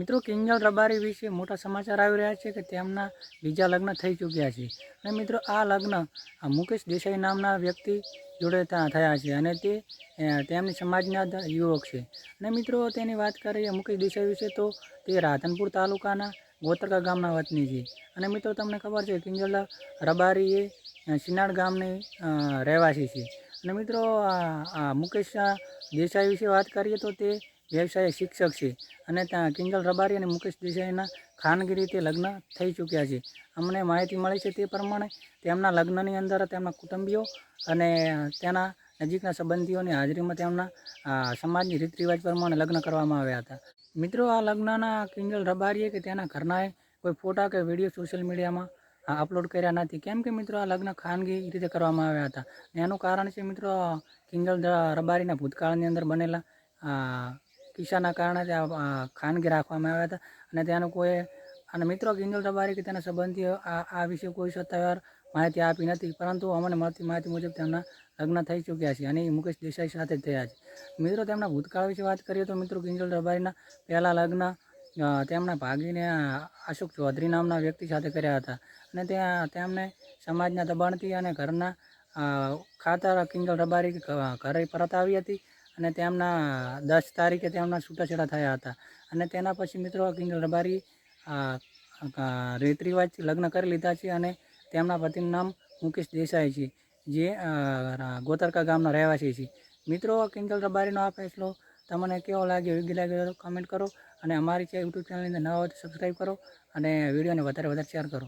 મિત્રો કિંજલ રબારી વિશે મોટા સમાચાર આવી રહ્યા છે કે તેમના બીજા લગ્ન થઈ ચૂક્યા છે અને મિત્રો આ લગ્ન મુકેશ દેસાઈ નામના વ્યક્તિ જોડે થયા છે અને તે તેમની સમાજના યુવક છે. અને મિત્રો તેની વાત કરીએ મુકેશ દેસાઈ વિશે તો તે રાધનપુર તાલુકાના ગોતરકા ગામના વતની છે. અને મિત્રો તમને ખબર છે કિંજલ રબારી એ સિનાડ ગામની રહેવાસી છે. અને મિત્રો મુકેશ દેસાઈ વિશે વાત કરીએ તો તે વ્યવસાય શિક્ષક છે અને ત્યાં કિંજલ રબારી અને મુકેશ દેસાઈના ખાનગી રીતે લગ્ન થઈ ચૂક્યા છે. અમને માહિતી મળી છે તે પ્રમાણે તેમના લગ્નની અંદર તેમના કુટુંબીઓ અને તેના નજીકના સંબંધીઓની હાજરીમાં તેમના સમાજની રીત રિવાજ પ્રમાણે લગ્ન કરવામાં આવ્યા હતા. મિત્રો આ લગ્નના કિંજલ રબારીએ કે તેના ઘરનાએ કોઈ ફોટા કે વિડીયો સોશિયલ મીડિયામાં અપલોડ કર્યા નથી, કેમ કે મિત્રો આ લગ્ન ખાનગી રીતે કરવામાં આવ્યા હતા. એનું કારણ છે મિત્રો કિંજલ રબારીના ભૂતકાળની અંદર બનેલા કિસ્સાના કારણે ત્યાં ખાનગી રાખવામાં આવ્યા હતા અને ત્યાંનું કોઈ અને મિત્રો કિંજલ રબારી કે તેના સંબંધીઓ આ વિશે કોઈ સત્તાવાર માહિતી આપી નથી, પરંતુ અમને મળતી માહિતી મુજબ તેમના લગ્ન થઈ ચૂક્યા છે અને એ મુકેશ દેસાઈ સાથે જ થયા છે. મિત્રો તેમના ભૂતકાળ વિશે વાત કરીએ તો મિત્રો કિંજલ રબારીના પહેલાં લગ્ન તેમના ભાગીને અશોક ચૌધરી નામના વ્યક્તિ સાથે કર્યા હતા અને તેમને સમાજના દબાણથી અને ઘરના ખાતર કિંજલ રબારી ઘરે પરત આવી હતી અને તેમના 10 તારીખે તેમના છૂટાછેડા થયા હતા. અને તેના પછી મિત્રો કિંજલ રબારી રીત રિવાજથી લગ્ન કરી લીધા છે અને તેમના પતિનું નામ મુકેશ દેસાઈ છે, જે ગોતરકા ગામના રહેવાસી છે. મિત્રો કિંજલ રબારીનો આ ફેસલો તમને કેવો લાગ્યો, યોગ્ય લાગ્યો કમેન્ટ કરો અને અમારી યુટ્યુબ ચેનલની અંદર નવા હોય તો સબસ્ક્રાઈબ કરો અને વિડીયોને વધારે શેર કરો.